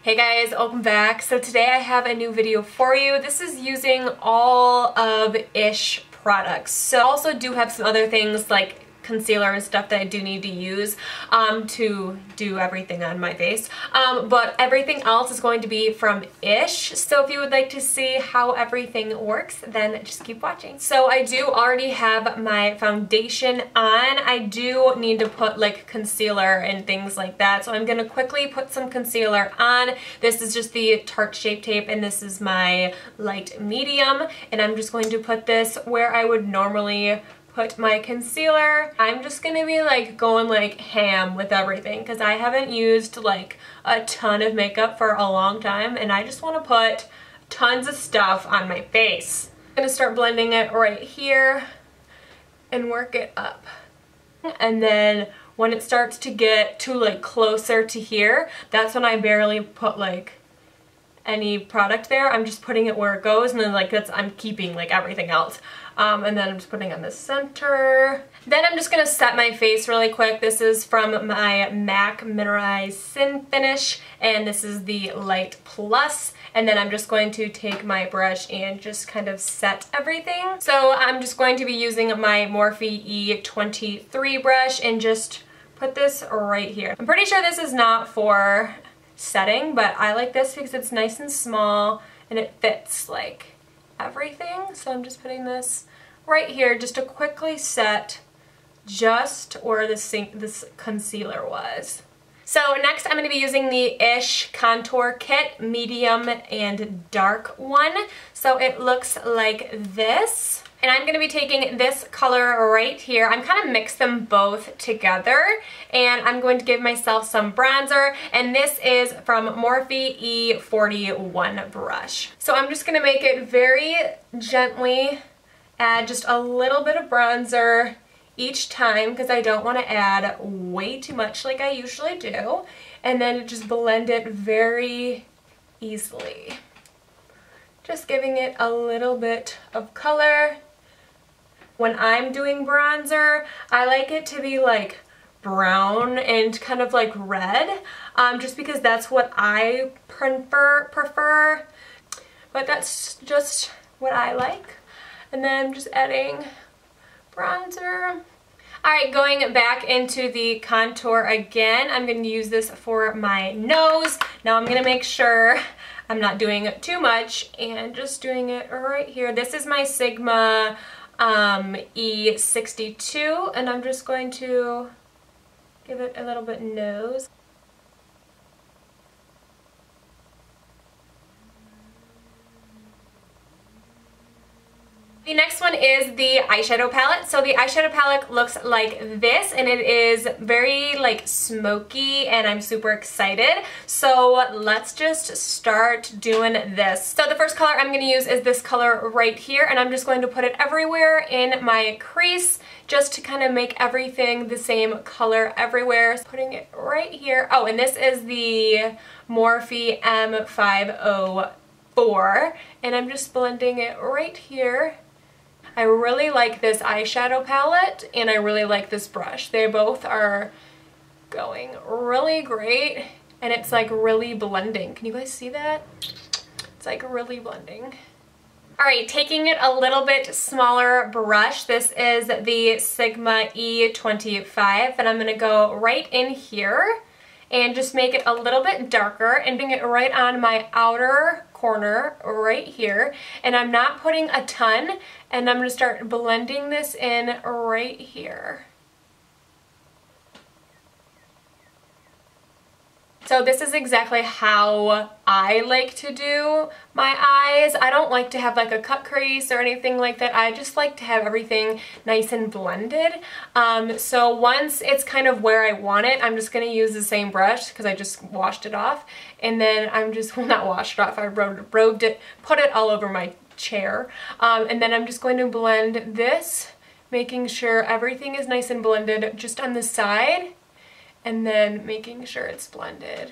Hey guys, welcome back. So today I have a new video for you. This is using all of Ish products. So I also do have some other things like concealer and stuff that I do need to use to do everything on my face. But everything else is going to be from Ish. So if you would like to see how everything works, then just keep watching. So I do already have my foundation on. I do need to put like concealer and things like that. So I'm going to quickly put some concealer on. This is just the Tarte Shape Tape and this is my light medium. And I'm just going to put this where I would normally put my concealer. I'm just gonna be like going like ham with everything because I haven't used like a ton of makeup for a long time and I just want to put tons of stuff on my face. I'm gonna start blending it right here and work it up. And then when it starts to get to like closer to here, that's when I barely put like any product there. I'm just putting it where it goes and then like I'm keeping like everything else. And then I'm just putting on the center. Then I'm just going to set my face really quick. This is from my MAC Mineralized Sin Finish and this is the Light Plus. And then I'm just going to take my brush and just kind of set everything. So I'm just going to be using my Morphe E23 brush and just put this right here. I'm pretty sure this is not for setting, but I like this because it's nice and small and it fits like everything. So I'm just putting this right here just to quickly set just where this concealer was. So next I'm going to be using the Ish Contour Kit, medium and dark one. So it looks like this. And I'm going to be taking this color right here. I'm kind of mix them both together. And I'm going to give myself some bronzer. And this is from Morphe E41 brush. So I'm just going to make it very gently, add just a little bit of bronzer each time because I don't want to add way too much like I usually do. And then just blend it very easily. Just giving it a little bit of color. When I'm doing bronzer, I like it to be like brown and kind of like red, just because that's what I prefer. But that's just what I like. And then I'm just adding bronzer. Alright, going back into the contour again, I'm going to use this for my nose. Now I'm going to make sure I'm not doing too much and just doing it right here. This is my Sigma E62 and I'm just going to give it a little bit nose. The next one is the eyeshadow palette. So the eyeshadow palette looks like this and it is very like smoky and I'm super excited. So let's just start doing this. So the first color I'm going to use is this color right here and I'm just going to put it everywhere in my crease just to kind of make everything the same color everywhere. So putting it right here. Oh, and this is the Morphe M504 and I'm just blending it right here. I really like this eyeshadow palette and I really like this brush. They both are going really great and it's like really blending. Can you guys see that? It's like really blending. Alright, taking it a little bit smaller brush. This is the Sigma E25 and I'm going to go right in here and just make it a little bit darker and bring it right on my outer corner right here. And I'm not putting a ton and I'm going to start blending this in right here. So this is exactly how I like to do my eyes. I don't like to have like a cut crease or anything like that. I just like to have everything nice and blended. So once it's kind of where I want it, I'm just going to use the same brush because I just washed it off. And then I'm just, well, not washed it off, I robed it, put it all over my chair. And then I'm just going to blend this, making sure everything is nice and blended just on the side. And then making sure it's blended.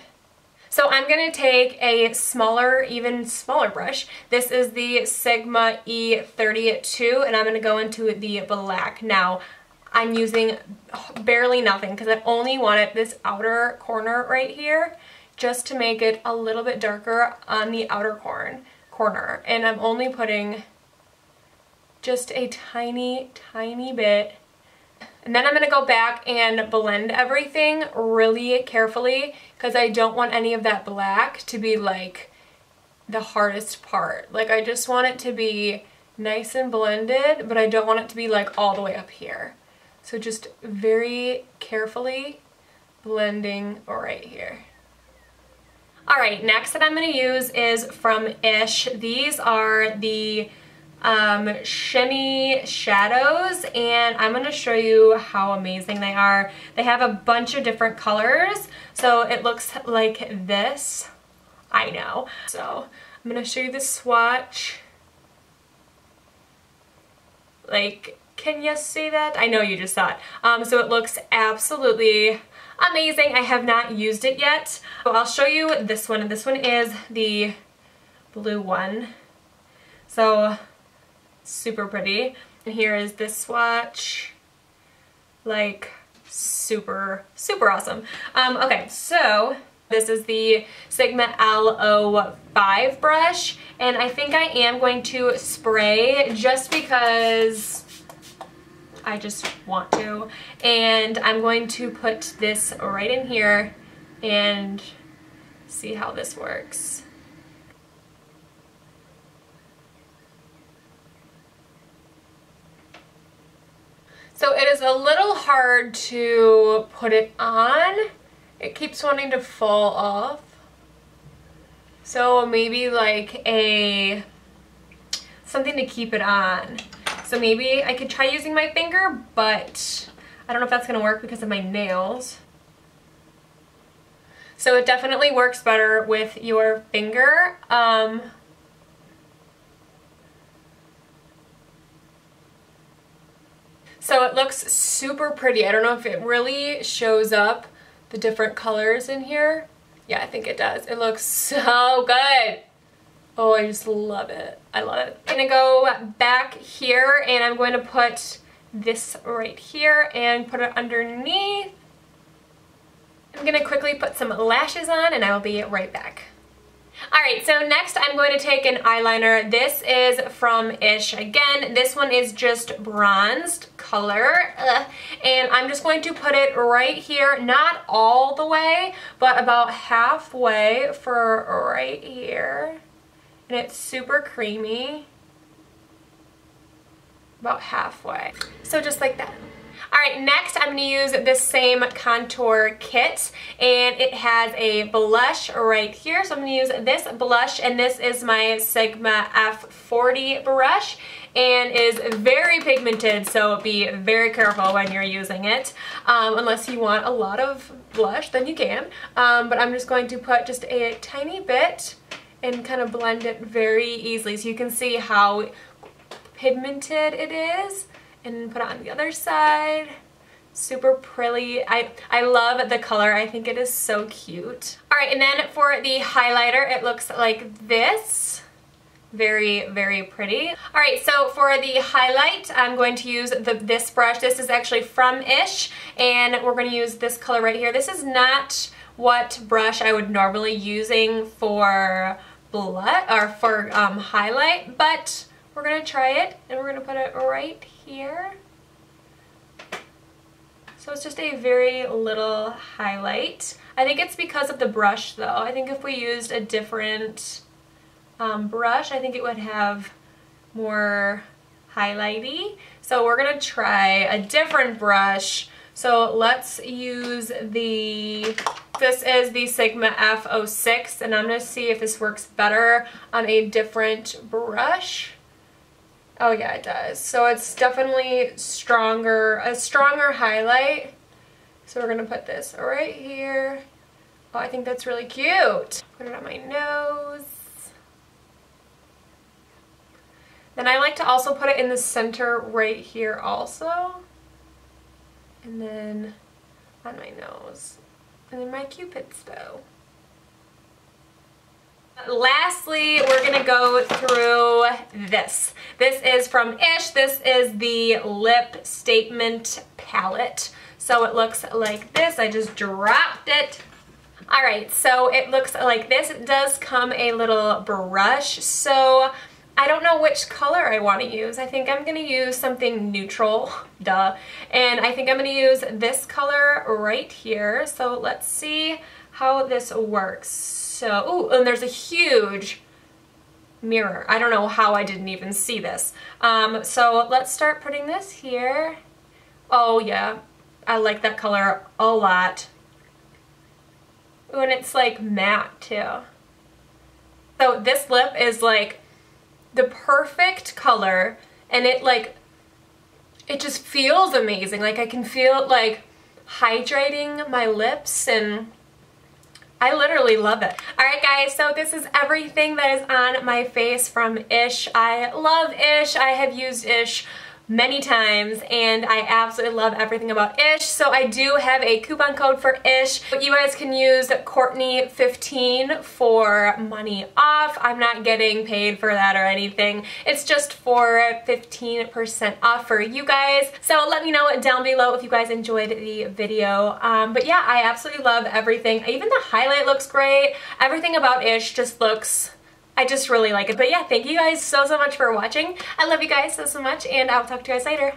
So I'm going to take a smaller, even smaller brush. This is the Sigma E32 and I'm going to go into the black. Now I'm using barely nothing because I only wanted this outer corner right here just to make it a little bit darker on the outer corner. And I'm only putting just a tiny, tiny bit. And then I'm going to go back and blend everything really carefully because I don't want any of that black to be like the hardest part. Like I just want it to be nice and blended, but I don't want it to be like all the way up here. So just very carefully blending right here. Alright, next that I'm going to use is from Ish. These are the shimmy shadows, and I'm going to show you how amazing they are. They have a bunch of different colors, so it looks like this. I know. So I'm going to show you the swatch. Like, can you see that? I know you just saw it. So it looks absolutely amazing. I have not used it yet. So I'll show you this one. This one is the blue one. So super pretty. And here is this swatch. Like super, super awesome. Okay, so this is the Sigma L05 brush, and I think I am going to spray just because I just want to. And I'm going to put this right in here and see how this works. So it is a little hard to put it on. It keeps wanting to fall off. So maybe like something to keep it on. So maybe I could try using my finger, but I don't know if that's gonna work because of my nails. So it definitely works better with your finger. So it looks super pretty. I don't know if it really shows up the different colors in here. Yeah, I think it does. It looks so good. Oh, I just love it. I love it. I'm gonna go back here and I'm going to put this right here and put it underneath. I'm gonna quickly put some lashes on and I will be right back. Alright, so next I'm going to take an eyeliner. This is from Ish. Again, this one is just bronzed color. And I'm just going to put it right here, not all the way, but about halfway for right here. And it's super creamy. About halfway. So just like that. Alright, next I'm going to use this same contour kit, and it has a blush right here. So I'm going to use this blush, and this is my Sigma F40 brush, and is very pigmented, so be very careful when you're using it. Unless you want a lot of blush, then you can. But I'm just going to put just a tiny bit and kind of blend it very easily so you can see how pigmented it is. And put it on the other side. Super pretty. I love the color. I think it is so cute. Alright, and then for the highlighter, it looks like this. Very, very pretty. Alright, so for the highlight, I'm going to use this brush. This is actually from Ish, and we're going to use this color right here. This is not what brush I would normally using for for highlight, but we're going to try it, and we're going to put it right here. So it's just a very little highlight. I think it's because of the brush though. I think if we used a different brush, I think it would have more highlighty. So we're going to try a different brush. So let's use this is the Sigma F06, and I'm going to see if this works better on a different brush. Oh yeah, it does. So it's definitely a stronger highlight. So we're gonna put this right here. Oh, I think that's really cute. Put it on my nose. Then I like to also put it in the center right here also. And then on my nose. And then my Cupid's bow. Lastly, we're going to go through this. This is from Ish. This is the Lip Statement Palette. So it looks like this. I just dropped it. Alright, so it looks like this. It does come a little brush, so I don't know which color I want to use. I think I'm going to use something neutral, duh, and I think I'm going to use this color right here. So let's see how this works. So, ooh, and there's a huge mirror. I don't know how I didn't even see this. So let's start putting this here. Oh yeah, I like that color a lot. Ooh, and it's like matte too. So this lip is like the perfect color, and it just feels amazing. Like I can feel it like hydrating my lips, and I literally love it. Alright guys, so this is everything that is on my face from Ish. I love Ish. I have used Ish many times, and I absolutely love everything about Ish. So I do have a coupon code for Ish. You guys can use Courtney15 for money off. I'm not getting paid for that or anything. It's just for 15% off for you guys. So let me know down below if you guys enjoyed the video. But yeah, I absolutely love everything. Even the highlight looks great. Everything about Ish just looks, I just really like it. But yeah, thank you guys so much for watching. I love you guys so much, and I'll talk to you guys later.